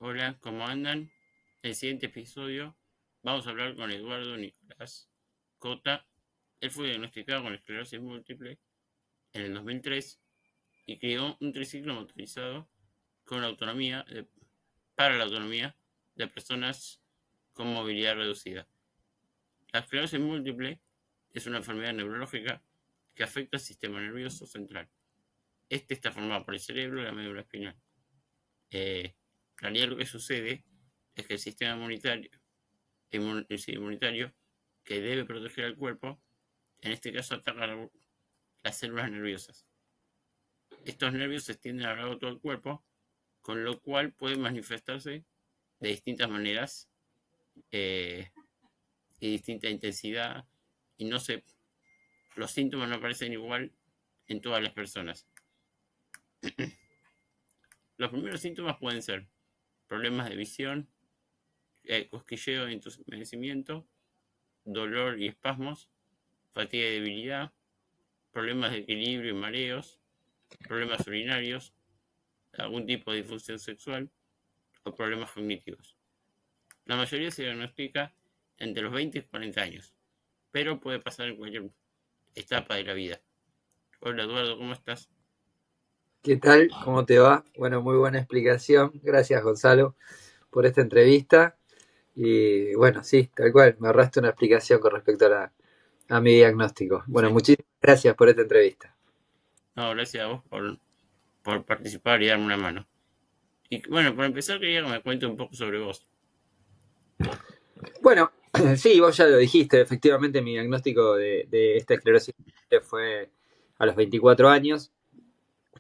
Hola, ¿cómo andan? En el siguiente episodio vamos a hablar con Eduardo Nicolás Cota. Él fue diagnosticado con esclerosis múltiple en el 2003 y creó un triciclo motorizado con para la autonomía de personas con movilidad reducida. La esclerosis múltiple es una enfermedad neurológica que afecta al sistema nervioso central. Este está formado por el cerebro y la médula espinal. En realidad lo que sucede es que el sistema inmunitario que debe proteger al cuerpo, en este caso ataca las células nerviosas. Estos nervios se extienden a lo largo de todo el cuerpo, con lo cual pueden manifestarse de distintas maneras y distinta intensidad, y los síntomas no aparecen igual en todas las personas. Los primeros síntomas pueden ser problemas de visión, cosquilleo y entumecimiento, dolor y espasmos, fatiga y debilidad, problemas de equilibrio y mareos, problemas urinarios, algún tipo de disfunción sexual o problemas cognitivos. La mayoría se diagnostica entre los 20 y 40 años, pero puede pasar en cualquier etapa de la vida. Hola Eduardo, ¿cómo estás? ¿Qué tal? ¿Cómo te va? Bueno, muy buena explicación. Gracias, Gonzalo, por esta entrevista. Y bueno, sí, tal cual, me ahorraste una explicación con respecto a mi diagnóstico. Bueno, Sí. muchísimas gracias por esta entrevista. No, gracias a vos por participar y darme una mano. Y bueno, para empezar quería que me cuentes un poco sobre vos. Bueno, sí, vos ya lo dijiste, efectivamente mi diagnóstico de esta esclerosis fue a los 24 años.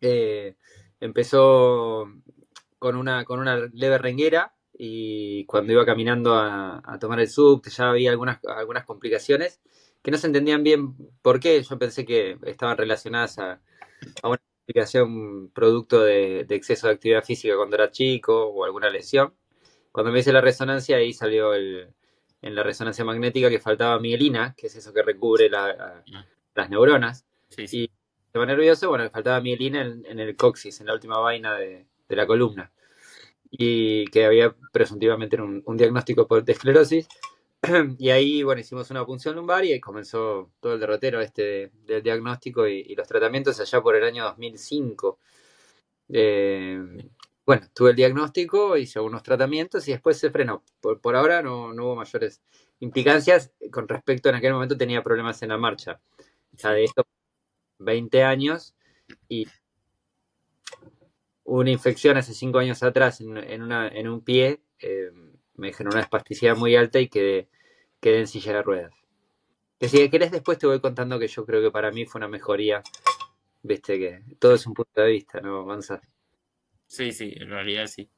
Eh, Empezó con una leve renguera y cuando iba caminando a tomar el subte ya había algunas complicaciones que no se entendían bien por qué. Yo pensé que estaban relacionadas a una complicación producto de exceso de actividad física cuando era chico o alguna lesión. Cuando me hice la resonancia, ahí salió en la resonancia magnética que faltaba mielina, que es eso que recubre Ah, las neuronas. sí, sí. Y estaba nervioso, bueno, me faltaba mielina en el coxis, en la última vaina de la columna. Y que había presuntivamente un diagnóstico de esclerosis. Y ahí, bueno, hicimos una punción lumbar y ahí comenzó todo el derrotero del diagnóstico y los tratamientos allá por el año 2005. Eh, bueno, tuve el diagnóstico, hice algunos tratamientos y después se frenó. Por ahora no hubo mayores implicancias con respecto, en aquel momento tenía problemas en la marcha. Ya Sí. de esto 20 años y una infección hace 5 años atrás en un pie, me generó una espasticidad muy alta y quedé en silla de ruedas. Que si querés después te voy contando que yo creo que para mí fue una mejoría, viste que todo Sí, es un punto de vista, ¿no, Gonza? sí, sí, en realidad sí.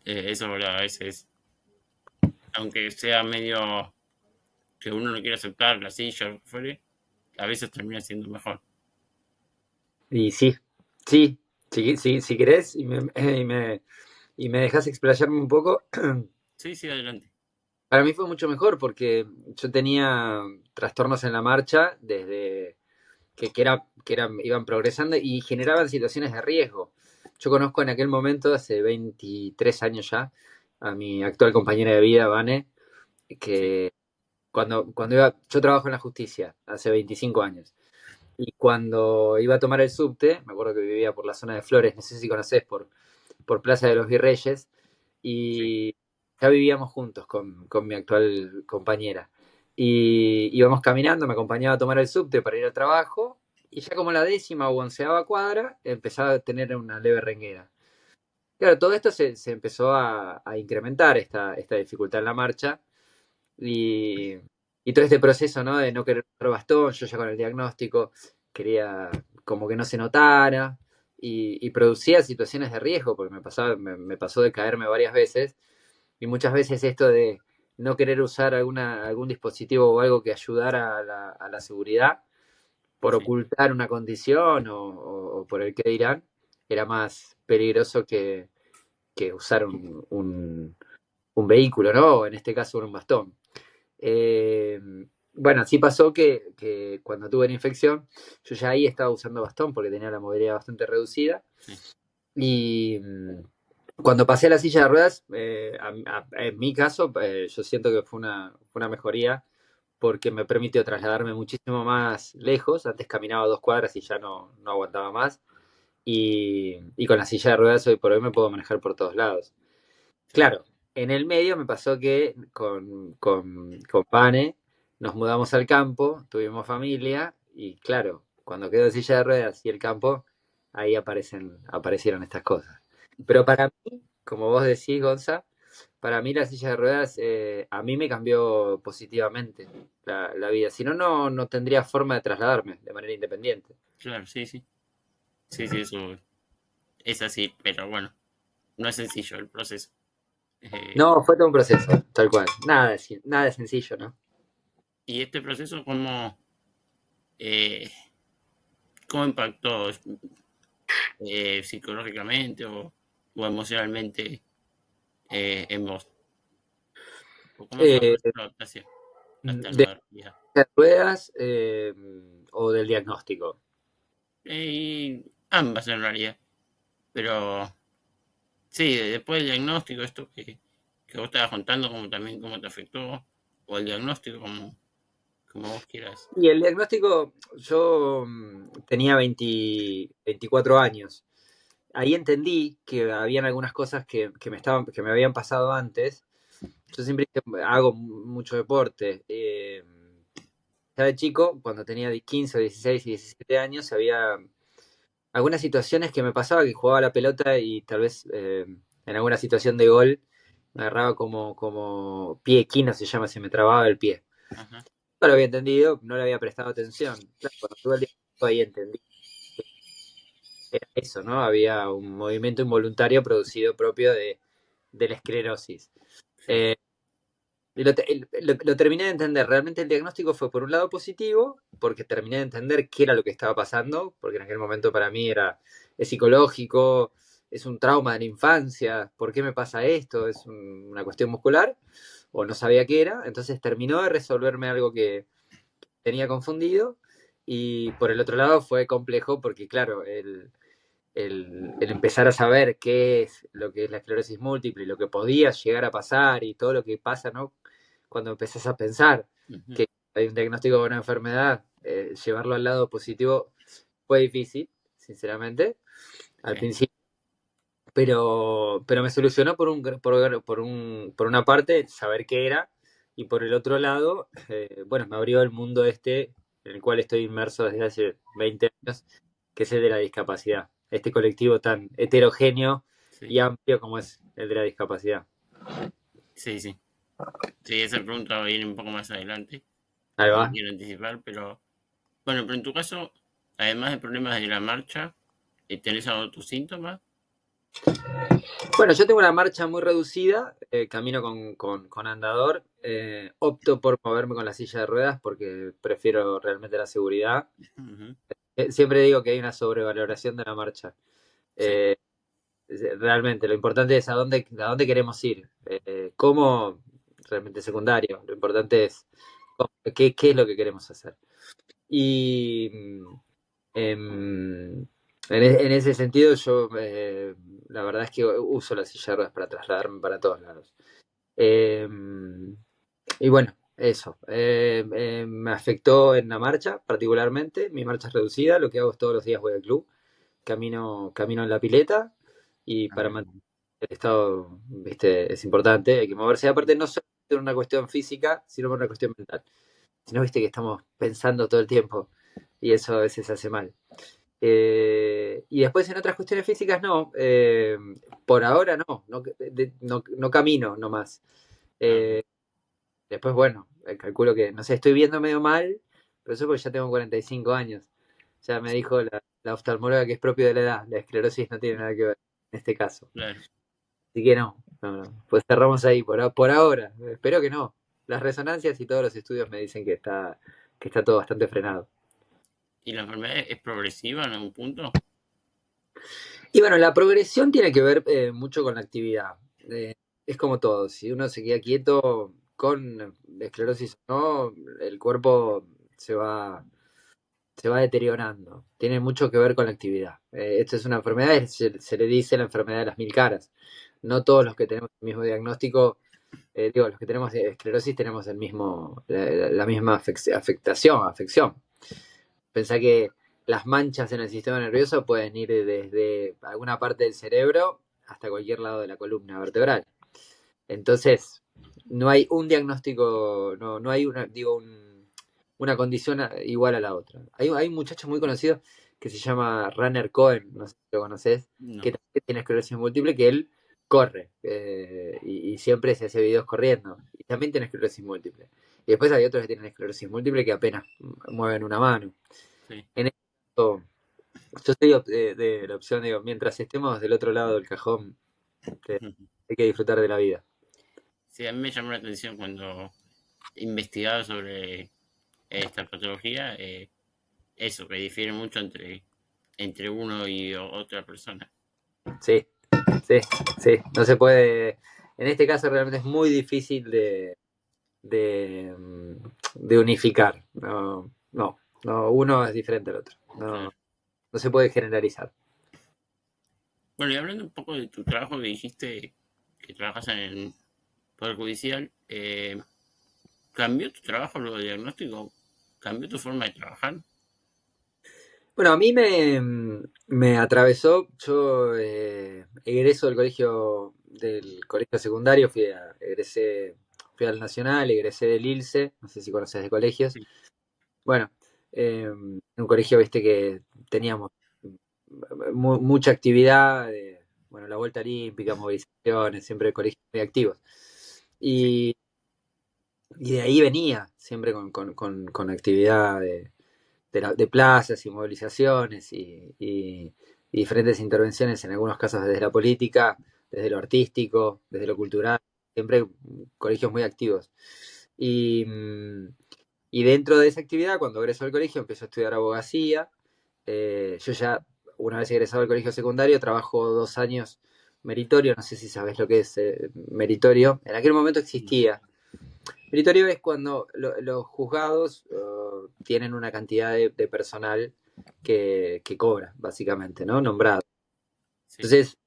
Eso a veces, aunque sea medio que uno no quiere aceptar la silla o lo que fuere, a veces termina siendo mejor. Y sí, sí, sí, sí, si querés y me dejas explayarme un poco, Sí, sí, adelante. para mí fue mucho mejor porque yo tenía trastornos en la marcha desde iban progresando y generaban situaciones de riesgo. Yo conozco en aquel momento, hace 23 años ya, a mi actual compañera de vida, Vane, Sí, que yo trabajo en la justicia hace 25 años. Y cuando iba a tomar el subte, me acuerdo que vivía por la zona de Flores, no sé si conocés, por Plaza de los Virreyes, sí, y ya vivíamos juntos con mi actual compañera. Y íbamos caminando, me acompañaba a tomar el subte para ir al trabajo, y ya como la 10ª o 11ª cuadra, empezaba a tener una leve renguera. Claro, todo esto se empezó a incrementar esta dificultad en la marcha, y, y todo este proceso, ¿no? De no querer usar bastón, yo ya con el diagnóstico quería como que no se notara y producía situaciones de riesgo, porque me pasó de caerme varias veces y muchas veces esto de no querer usar algún dispositivo o algo que ayudara a la seguridad por sí, ocultar una condición o por el que dirán, era más peligroso que usar un vehículo, ¿no? En este caso un bastón. Eh, bueno, así pasó que cuando tuve la infección, yo ya ahí estaba usando bastón porque tenía la movilidad bastante reducida. sí, Y, Cuando pasé a la silla de ruedas, en mi caso, yo siento que fue una mejoría porque me permitió trasladarme muchísimo más lejos. Antes caminaba 2 cuadras y ya no aguantaba más. Y con la silla de ruedas hoy por hoy me puedo manejar por todos lados. Sí, Claro, en el medio me pasó que con Pane nos mudamos al campo, tuvimos familia y claro, cuando quedó en silla de ruedas y el campo, ahí aparecieron estas cosas. Pero para mí, como vos decís, Gonza, para mí la silla de ruedas a mí me cambió positivamente la vida. Si no, no tendría forma de trasladarme de manera independiente. claro, sí, sí. Sí, sí, eso es así, pero bueno, no es sencillo el proceso. Eh, No, fue todo un proceso, tal cual. Nada de sencillo, ¿no? y este proceso, eh, cómo impactó psicológicamente o emocionalmente en vos? ¿O cómo fue el Eh, proceso de adaptación a esta de nueva realidad? ruedas o del diagnóstico. Y ambas en realidad, pero sí, después del diagnóstico, esto que vos estabas contando, como también cómo te afectó, o el diagnóstico, como vos quieras. Y el diagnóstico, yo tenía 24 años. Ahí entendí que habían algunas cosas que me habían pasado antes. Yo siempre hago mucho deporte. Ya de chico, cuando tenía 15, 16 y 17 años, había algunas situaciones que me pasaba que jugaba la pelota y tal vez en alguna situación de gol me agarraba como pie quino, se llama, se me trababa el pie. Ajá, No lo había entendido, no le había prestado atención. Claro, cuando tuve el diagnóstico ahí entendí que era eso, ¿no? Había un movimiento involuntario producido propio de la esclerosis. sí. Eh, y lo terminé de entender. Realmente el diagnóstico fue por un lado positivo, porque terminé de entender qué era lo que estaba pasando, porque en aquel momento para mí es psicológico, es un trauma de la infancia, ¿por qué me pasa esto? Es una cuestión muscular, o no sabía qué era. Entonces terminó de resolverme algo que tenía confundido. Y por el otro lado fue complejo porque, claro, el empezar a saber qué es lo que es la esclerosis múltiple y lo que podía llegar a pasar y todo lo que pasa, ¿no? Cuando empezás a pensar Ujú, que hay un diagnóstico de una enfermedad, llevarlo al lado positivo fue difícil, sinceramente, al sí, principio. Pero me solucionó por una parte saber qué era y por el otro lado, bueno, me abrió el mundo este en el cual estoy inmerso desde hace 20 años, que es el de la discapacidad. Este colectivo tan heterogéneo sí, y amplio como es el de la discapacidad. sí, sí. Sí, esa pregunta va a ir un poco más adelante. Ahí No me va. quiero anticipar, pero bueno, pero en tu caso, además de problemas de la marcha, ¿tenés algún otros síntomas? Bueno, yo tengo una marcha muy reducida, camino con andador, opto por moverme con la silla de ruedas porque prefiero realmente la seguridad. Ujú, Siempre digo que hay una sobrevaloración de la marcha. sí, Eh, Realmente, lo importante es a dónde queremos ir. Cómo, realmente secundario. Lo importante es qué es lo que queremos hacer. Y em, en ese sentido, yo la verdad es que uso las silla de ruedas para trasladarme para todos lados. Y bueno, eso. Me afectó en la marcha, particularmente. Mi marcha es reducida. Lo que hago es todos los días voy al club. Camino en la pileta y a para ver, mantener el estado, viste, es importante, hay que moverse. Y aparte, no solo por una cuestión física, sino por una cuestión mental. Si no, viste que estamos pensando todo el tiempo y eso a veces hace mal. Y después en otras cuestiones físicas, no. Por ahora no camino nomás. claro, Eh, Después, bueno, calculo que, no sé, estoy viendo medio mal, pero eso porque ya tengo 45 años. Ya me dijo la oftalmóloga que es propio de la edad. La esclerosis no tiene nada que ver en este caso. claro. Así que no. Pues cerramos ahí por ahora. Espero que no. Las resonancias y todos los estudios me dicen que está todo bastante frenado. ¿Y la enfermedad es progresiva en algún punto? Y bueno, la progresión tiene que ver mucho con la actividad. Es como todo. Si uno se queda quieto con esclerosis o no, el cuerpo se va se va deteriorando. Tiene mucho que ver con la actividad. Esto es una enfermedad, se le dice la enfermedad de las 1000 caras. no todos los que tenemos el mismo diagnóstico, digo, los que tenemos esclerosis tenemos la misma afección. Pensá que las manchas en el sistema nervioso pueden ir desde alguna parte del cerebro hasta cualquier lado de la columna vertebral. Entonces, no hay un diagnóstico, no hay una condición igual a la otra. Hay un muchacho muy conocido que se llama Runner Cohen, no sé si lo conoces, No. que también tiene esclerosis múltiple, que él corre y siempre se hace videos corriendo. Y también tiene esclerosis múltiple. Y después hay otros que tienen esclerosis múltiple que apenas mueven una mano. Sí. En esto, yo soy de la opción, digo, mientras estemos del otro lado del cajón, hay que disfrutar de la vida. Sí, a mí me llamó la atención cuando investigaba sobre esta patología, eso, que difiere mucho entre uno y otra persona. Sí, sí, sí. No se puede. En este caso realmente es muy difícil de, de unificar. No, no, no, uno es diferente al otro. No, Claro. no se puede generalizar. Bueno, y hablando un poco de tu trabajo, que dijiste que trabajas en el Poder Judicial, ¿cambió tu trabajo luego del diagnóstico? ¿Cambió tu forma de trabajar? Bueno, a mí me atravesó. Yo egreso del colegio secundario, fui al Nacional, egresé del ILSE, no sé si conoces de colegios. Sí. Bueno, en un colegio, viste que teníamos mucha actividad, bueno, la vuelta olímpica, movilizaciones, siempre colegios muy activos. Sí. Y, y de ahí venía, siempre con actividad de plazas y movilizaciones y diferentes intervenciones, en algunos casos desde la política, desde lo artístico, desde lo cultural, siempre colegios muy activos. Y, y dentro de esa actividad, cuando egreso al colegio, empiezo a estudiar abogacía. Yo ya, una vez egresado al colegio secundario, trabajo 2 años meritorio, no sé si sabes lo que es meritorio. En aquel momento No. existía. Meritorio es cuando los juzgados tienen una cantidad de personal que cobra, básicamente, ¿no? Nombrado. Sí. Entonces,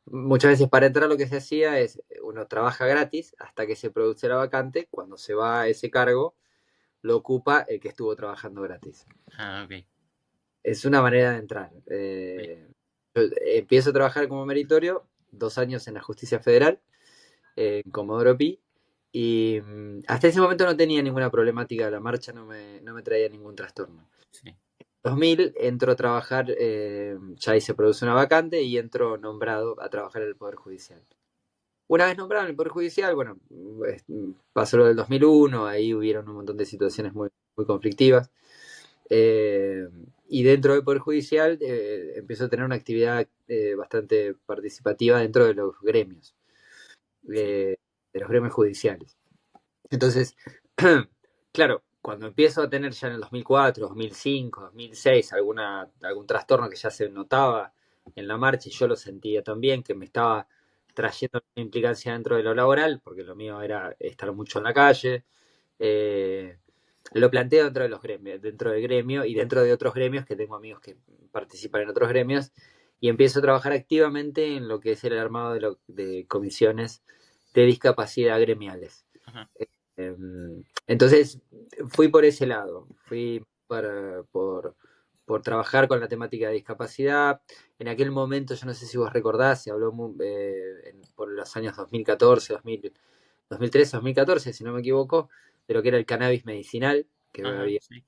muchas veces para entrar lo que se hacía es, uno trabaja gratis hasta que se produce la vacante, cuando se va a ese cargo, lo ocupa el que estuvo trabajando gratis. Ah, ok. Es una manera de entrar. Sí. Yo empiezo a trabajar como meritorio, 2 años en la justicia federal, en Comodoro Pi, y hasta ese momento no tenía ninguna problemática, la marcha no me traía ningún trastorno. Sí. 2000 entro a trabajar, ya ahí se produce una vacante y entro nombrado a trabajar en el Poder Judicial. Una vez nombrado en el Poder Judicial, bueno, pasó lo del 2001, ahí hubieron un montón de situaciones muy, muy conflictivas. Eh, y dentro del Poder Judicial empezó a tener una actividad bastante participativa dentro Sí. eh, de los gremios judiciales. Entonces, claro, cuando empiezo a tener ya en el 2004, 2005, 2006 algún trastorno que ya se notaba en la marcha y yo lo sentía también, que me estaba trayendo una implicancia dentro de lo laboral, porque lo mío era estar mucho en la calle, eh, lo planteo dentro de los gremios, dentro del gremio y dentro de otros gremios que tengo amigos que participan en otros gremios y empiezo a trabajar activamente en lo que es el armado de comisiones de discapacidad gremiales. Ajá. Eh, entonces fui por ese lado, por trabajar con la temática de discapacidad. En aquel momento, yo no sé si vos recordás, se habló por los años 2014, 2013, 2014, si no me equivoco, de lo que era el cannabis medicinal, que Ajá. había. Sí.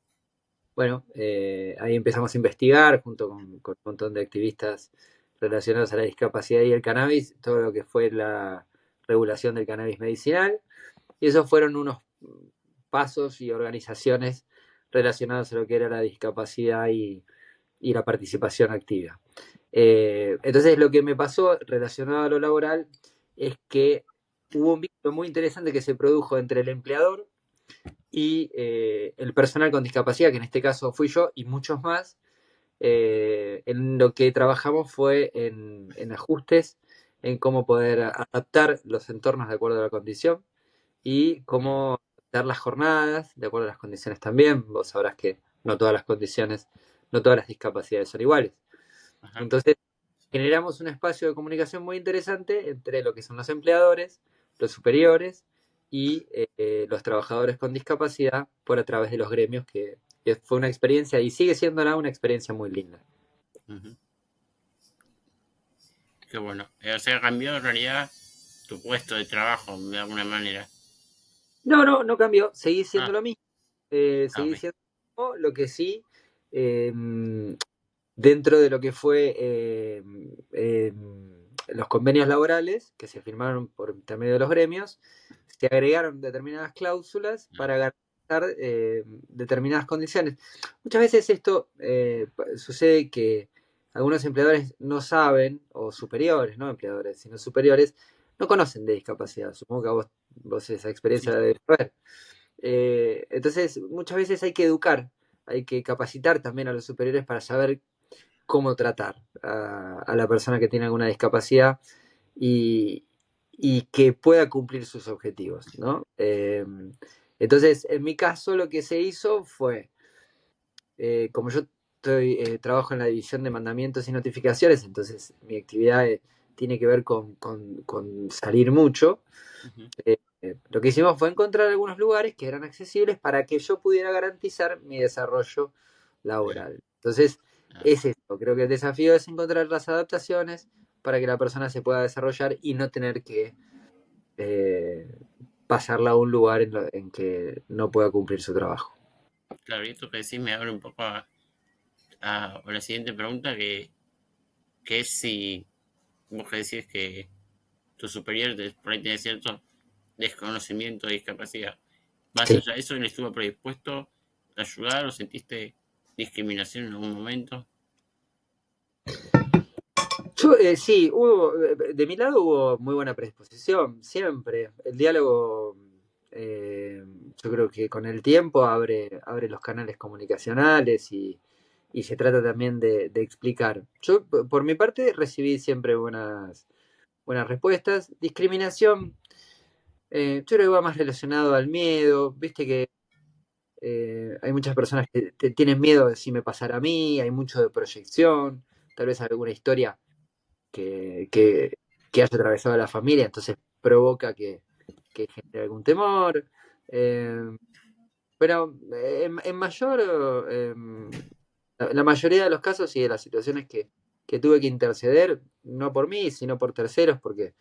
Bueno, ahí empezamos a investigar junto con un montón de activistas relacionados a la discapacidad y el cannabis, todo lo que fue la regulación del cannabis medicinal. Y esos fueron unos pasos y organizaciones relacionados a lo que era la discapacidad y la participación activa. Entonces lo que me pasó relacionado a lo laboral es que hubo un vínculo muy interesante que se produjo entre el empleador y el personal con discapacidad, que en este caso fui yo y muchos más. En lo que trabajamos fue en ajustes, en cómo poder adaptar los entornos de acuerdo a la condición y Bien. cómo dar las jornadas de acuerdo a las condiciones también. Vos sabrás que no todas las condiciones, no todas las discapacidades son iguales. Ajá. Entonces, generamos un espacio de comunicación muy interesante entre lo que son los empleadores, los superiores y los trabajadores con discapacidad por a través de los gremios, que fue una experiencia y sigue siendo una experiencia muy linda. Ujú. Qué bueno. O sea, cambió en realidad tu puesto de trabajo de alguna manera. No, no, no cambió, seguí siendo Ah, lo mismo, seguí ok. siendo lo mismo, lo que sí, eh, dentro de lo que fue los convenios laborales que se firmaron por intermedio de los gremios, se agregaron determinadas cláusulas Ah, para garantizar determinadas condiciones. Muchas veces esto sucede que algunos empleadores no saben, o superiores, no empleadores, sino superiores, no conocen de discapacidad. Supongo que a vos esa experiencia sí, la debes saber. Entonces, muchas veces hay que educar, hay que capacitar también a los superiores para saber cómo tratar a la persona que tiene alguna discapacidad y, y que pueda cumplir sus objetivos, ¿no? Entonces, en mi caso, lo que se hizo fue, como yo trabajo en la división de mandamientos y notificaciones, entonces mi actividad tiene que ver con salir mucho. ujú, Lo que hicimos fue encontrar algunos lugares que eran accesibles para que yo pudiera garantizar mi desarrollo bien, laboral. Entonces, ah, es esto. Creo que el desafío es encontrar las adaptaciones para que la persona se pueda desarrollar y no tener que eh, pasarla a un lugar en que no pueda cumplir su trabajo. claro, y esto que decís me abre un poco a la siguiente pregunta, que es si vos que decís que tu superior por ahí tiene cierto desconocimiento de discapacidad. Más Sí. allá de eso, ¿él estuvo predispuesto a ayudar o sentiste discriminación en algún momento? Yo, sí, de mi lado hubo muy buena predisposición, siempre. El diálogo, eh, yo creo que con el tiempo abre los canales comunicacionales y se trata también de explicar. Yo, por mi parte, recibí siempre buenas respuestas. Discriminación, yo creo que va más relacionado al miedo. Viste que hay muchas personas que tienen miedo de si me pasara a mí, hay mucho de proyección, tal vez alguna historia que, que, que haya atravesado la familia, entonces provoca que genere algún temor. Eh, pero en mayor, la mayoría de los casos y de las situaciones que tuve que interceder, no por mí, sino por terceros, porque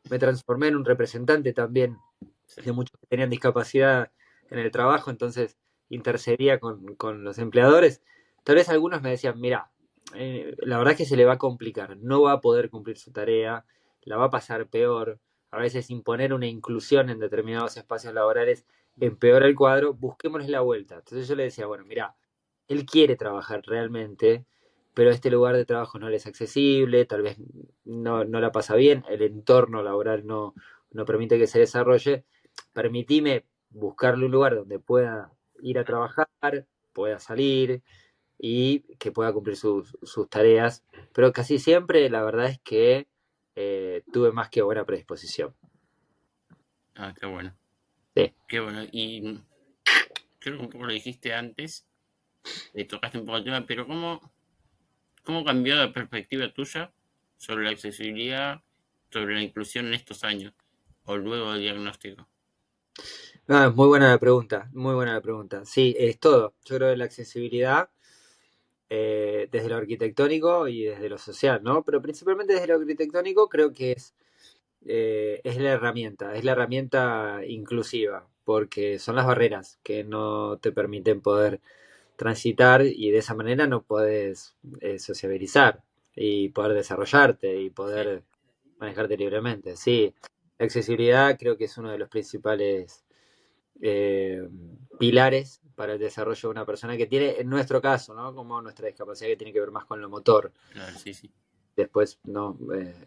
me transformé en un representante también Sí. de muchos que tenían discapacidad en el trabajo, entonces intercedía con los empleadores. Tal vez algunos me decían, mira, la verdad es que se le va a complicar, no va a poder cumplir su tarea, la va a pasar peor. A veces imponer una inclusión en determinados espacios laborales empeora el cuadro, busquémosle la vuelta. Entonces yo le decía, bueno, mira, él quiere trabajar realmente, pero este lugar de trabajo no le es accesible, tal vez no la pasa bien, el entorno laboral no permite que se desarrolle. Permitime buscarle un lugar donde pueda ir a trabajar, pueda salir y que pueda cumplir sus tareas, pero casi siempre la verdad es que tuve más que buena predisposición. Ah, qué bueno. Sí. Qué bueno. Y creo que un poco lo dijiste antes, tocaste un poco el tema, pero ¿cómo cambió la perspectiva tuya sobre la accesibilidad, sobre la inclusión en estos años o luego del diagnóstico? Ah, muy buena la pregunta, muy buena la pregunta. Sí, es todo. Yo creo que la accesibilidad desde lo arquitectónico y desde lo social, ¿no? Pero principalmente desde lo arquitectónico creo que es la herramienta inclusiva, porque son las barreras que no te permiten poder transitar y de esa manera no puedes sociabilizar y poder desarrollarte y Sí. poder manejarte libremente. Sí, la accesibilidad creo que es uno de los principales eh, pilares para el desarrollo de una persona que tiene, en nuestro caso, ¿no? Como nuestra discapacidad que tiene que ver más con lo motor. Claro, sí, sí. Después, no,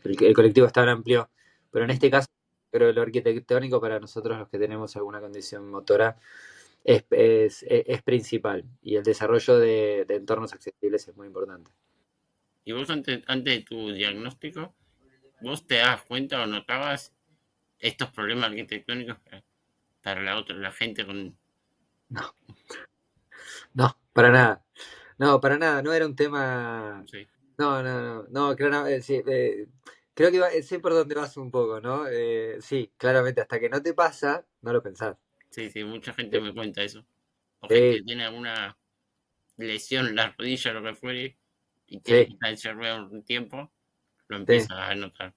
el colectivo es tan amplio, pero en este caso, creo que lo arquitectónico para nosotros los que tenemos alguna condición motora es principal y el desarrollo de entornos accesibles es muy importante. Y vos antes de tu diagnóstico, ¿vos te das cuenta o notabas estos problemas arquitectónicos para la gente con... No, no, para nada. No, para nada. No era un tema Sí. no, claro, sí, creo que sé por dónde vas un poco, ¿no? Sí, claramente, hasta que no te pasa, no lo pensás. Sí, sí, mucha gente Eh, me cuenta eso. O gente Sí, que tiene alguna lesión en la rodilla, lo que fuere, y tiene que sí, estar encerrado un tiempo, lo sí, empieza a notar.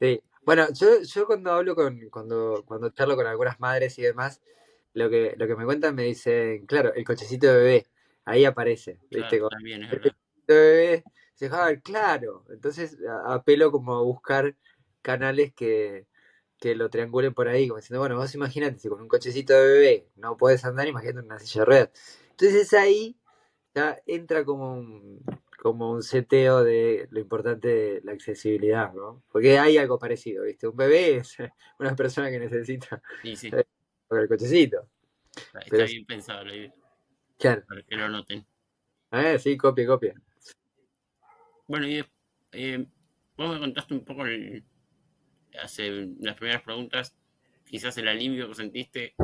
sí. Bueno, yo cuando hablo cuando charlo con algunas madres y demás, lo que me cuentan me dicen, claro, el cochecito de bebé, ahí aparece, ¿viste? Claro, también es El verdad. cochecito de bebé, se ah, claro. Entonces apelo como a buscar canales que lo triangulen por ahí, como diciendo, bueno, vos imagínate, si con un cochecito de bebé no podés andar, imagínate una silla de ruedas. Entonces ahí ya entra como un seteo de lo importante de la accesibilidad, ¿no? Porque hay algo parecido, ¿viste? Un bebé es una persona que necesita Y sí, eh, el cochecito. está Pero sí, bien pensado la idea, claro, para que lo noten. sí, copia, copia. Bueno, eh, vos me contaste un poco hace las primeras preguntas, quizás el alivio que sentiste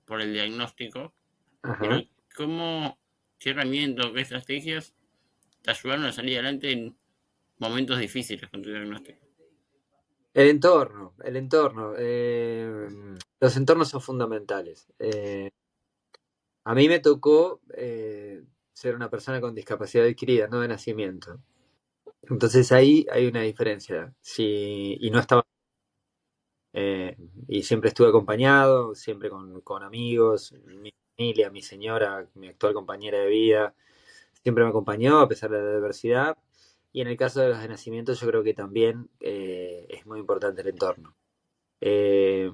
por el diagnóstico, pero Ajá. ¿cómo, qué herramientas o qué estrategias te ayudaron a salir adelante en momentos difíciles con tu diagnóstico? El entorno. Los entornos son fundamentales. A mí me tocó ser una persona con discapacidad adquirida, no de nacimiento. Entonces ahí hay una diferencia. Si, y no estaba, eh, y siempre estuve acompañado, siempre con amigos, mi familia, mi señora, mi actual compañera de vida, siempre me acompañó a pesar de la adversidad. Y en el caso de los de nacimiento, yo creo que también es muy importante el entorno. Eh,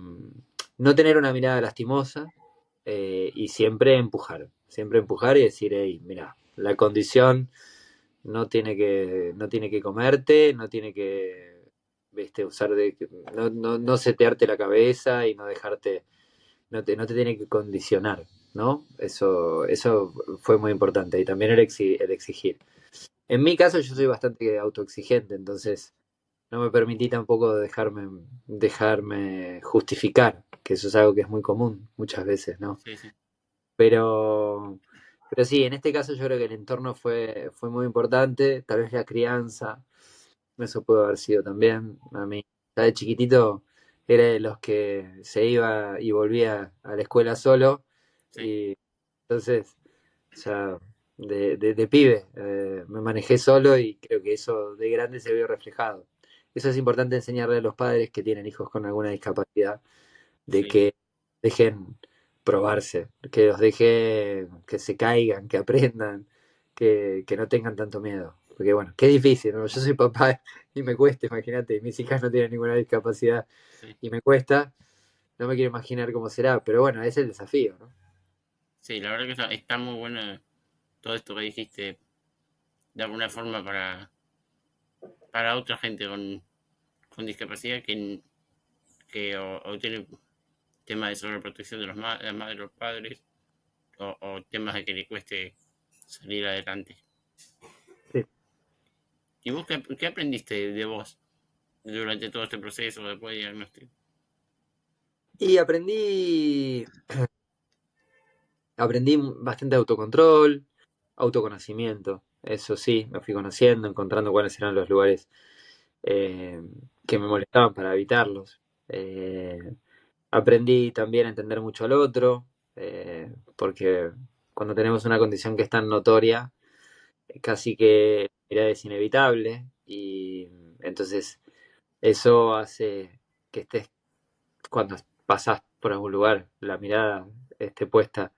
no tener una mirada lastimosa y siempre empujar y decir, hey, mira, la condición no tiene que comerte, no tiene que, viste, no setearte la cabeza y no dejarte, no te tiene que condicionar, ¿no? Eso fue muy importante. Y también el exigir. En mi caso, yo soy bastante autoexigente, entonces no me permití tampoco dejarme justificar, que eso es algo que es muy común muchas veces, ¿no? Sí, sí, Pero, pero sí, en este caso yo creo que el entorno fue muy importante, tal vez la crianza, eso pudo haber sido también. A mí, ya de chiquitito, era de los que se iba y volvía a la escuela solo, sí, y entonces ya de pibe me manejé solo y creo que eso de grande se vio reflejado. Eso es importante enseñarle a los padres que tienen hijos con alguna discapacidad, de sí, que dejen probarse, que los dejen que se caigan, que aprendan, que no tengan tanto miedo. Porque bueno, qué difícil, ¿no? Yo soy papá y me cuesta, imagínate, mis hijas no tienen ninguna discapacidad sí. y me cuesta, no me quiero imaginar cómo será, pero bueno, es el desafío, ¿no? Sí, la verdad que está muy bueno todo esto que dijiste, de alguna forma para otra gente con discapacidad que o tiene temas de sobreprotección de las madres, los padres, o temas de que le cueste salir adelante. Sí. ¿Y vos qué aprendiste de vos durante todo este proceso después de diagnóstico? Y aprendí bastante autocontrol, autoconocimiento. Eso sí, me fui conociendo, encontrando cuáles eran los lugares eh, que me molestaban para evitarlos. Aprendí también a entender mucho al otro, porque cuando tenemos una condición que es tan notoria, casi que era es inevitable y entonces eso hace que estés, cuando pasás por algún lugar, la mirada esté puesta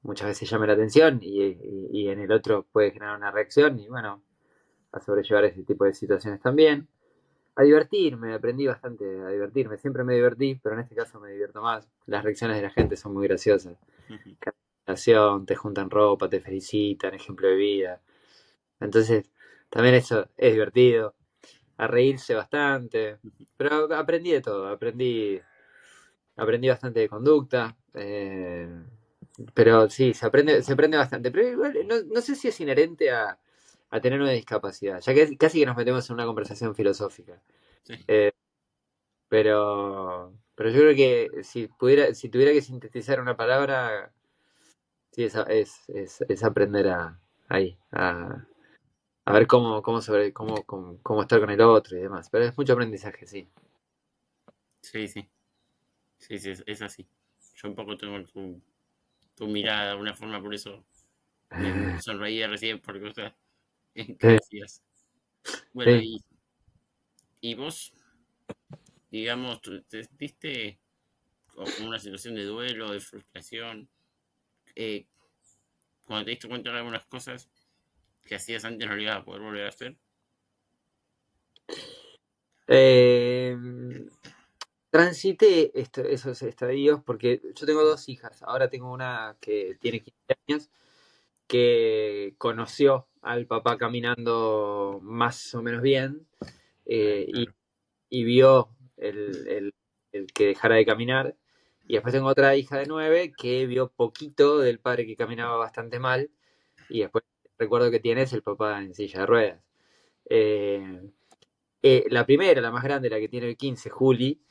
muchas veces llame la atención y en el otro puede generar una reacción y bueno, a sobrellevar ese tipo de situaciones también. A divertirme, aprendí bastante a divertirme, siempre me divertí, pero en este caso me divierto más. Las reacciones de la gente son muy graciosas. Cada relación, te juntan ropa, te felicitan, ejemplo de vida. Entonces, también eso es divertido, a reírse bastante, pero aprendí de todo, aprendí bastante de conducta, pero sí, se aprende bastante. Pero igual, no sé si es inherente a tener una discapacidad, ya que casi que nos metemos en una conversación filosófica. Sí, Eh, pero yo creo que si tuviera que sintetizar una palabra, sí, es aprender ahí, a ver cómo estar con el otro y demás. Pero es mucho aprendizaje, sí. Sí, sí, sí, sí, es así. Yo un poco tengo tu mirada de alguna forma, por eso me sonreía recién por cosas que Sí, decías. Bueno, sí. y vos, digamos, te sentiste como una situación de duelo, de frustración, eh, cuando te diste cuenta de algunas cosas que hacías antes no lo ibas a poder volver a hacer. Eh, Transité esos estadios porque yo tengo dos hijas. Ahora tengo una que tiene 15 años, que conoció al papá caminando más o menos bien, Ah, eh, y, claro. y vio el que dejara de caminar. Y después tengo otra hija de 9 que vio poquito del padre que caminaba bastante mal. Y después recuerdo que tiene es el papá en silla de ruedas. Eh, la primera, la más grande, la que tiene el 15, Juli,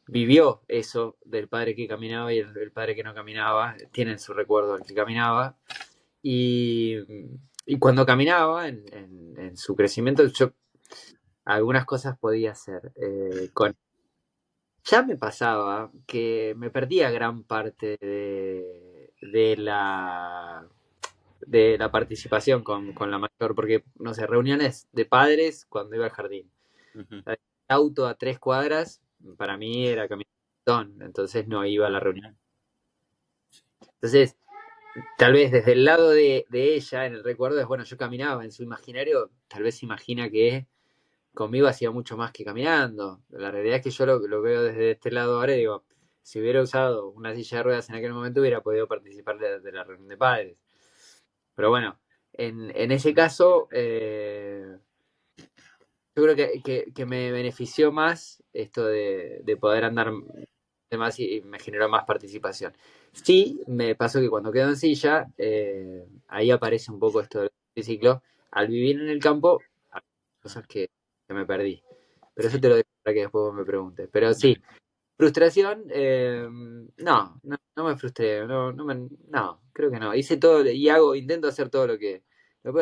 vivió eso del padre que caminaba y el padre que no caminaba. Tienen su recuerdo del que caminaba. Y, y cuando caminaba en su crecimiento, yo algunas cosas podía hacer. Ya me pasaba que me perdía gran parte de la participación con la mayor, porque, no sé, reuniones de padres cuando iba al jardín. Ujú. El auto a 3 cuadras, para mí era caminar un montón, entonces no iba a la Ah, reunión. claro. Entonces, tal vez desde el lado de ella, en el recuerdo, es bueno, yo caminaba en su imaginario, tal vez se imagina que conmigo hacía mucho más que caminando. La realidad es que yo lo veo desde este lado ahora y digo, si hubiera usado una silla de ruedas en aquel momento hubiera podido participar de la reunión de padres. Pero bueno, en ese caso, yo creo que me benefició más esto de poder andar de más y me generó más participación. Sí, me pasó que cuando quedo en silla, ahí aparece un poco esto del triciclo. Al vivir en el campo, hay cosas que me perdí. Pero eso Sí, te lo dejo para que después vos me preguntes. Pero sí, dale. frustración, no me frustré, no, creo que no. Hice todo y intento hacer todo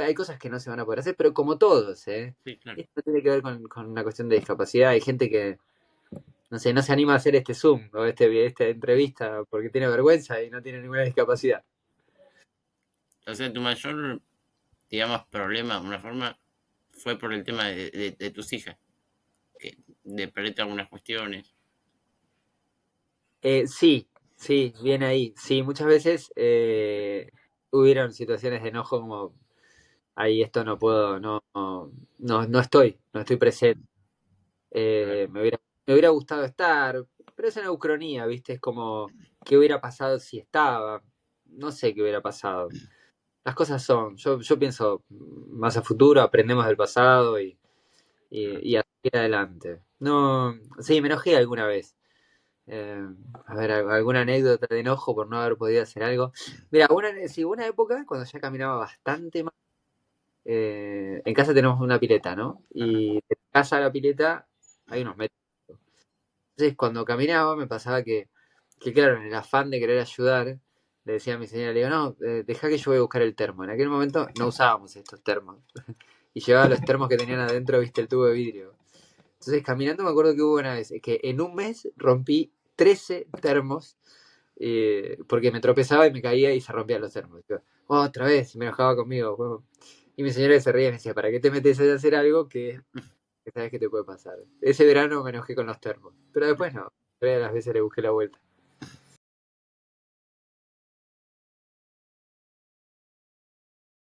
hay cosas que no se van a poder hacer, pero como todos, ¿eh? Sí, claro. Esto no tiene que ver con una cuestión de discapacidad. Hay gente que, no sé, no se anima a hacer este Zoom o esta entrevista porque tiene vergüenza y no tiene ninguna discapacidad. O sea, tu mayor, digamos, problema, de una forma, fue por el tema de tus hijas, que de perderte algunas cuestiones. Sí, sí, bien ahí. Sí, muchas veces hubieron situaciones de enojo como, ahí esto no puedo, no estoy presente. Claro. Me hubiera gustado estar, pero es una ucronía, ¿viste? Es como, ¿qué hubiera pasado si estaba? No sé qué hubiera pasado. Las cosas son, yo pienso más a futuro, aprendemos del pasado y a seguir adelante. No, sí, me enojé alguna vez. Eh, a ver, alguna anécdota de enojo por no haber podido hacer algo. Mira, sí, una época cuando ya caminaba bastante más. En casa tenemos una pileta, ¿no? Ajá. Y de casa a la pileta hay unos metros. Entonces, cuando caminaba, me pasaba que claro, en el afán de querer ayudar, le decía a mi señora, le digo, no, deja que yo voy a buscar el termo. En aquel momento no usábamos estos termos. Y llevaba los termos que tenían adentro, viste, el tubo de vidrio. Entonces, caminando, me acuerdo que hubo una vez que en un mes rompí 13 termos, porque me tropezaba y me caía y se rompían los termos. Yo, otra vez, me enojaba conmigo. Y mi señora se reía y me decía, ¿para qué te metes a hacer algo que sabes que te puede pasar? Ese verano me enojé con los termos, pero después no. Tres de las veces le busqué la vuelta.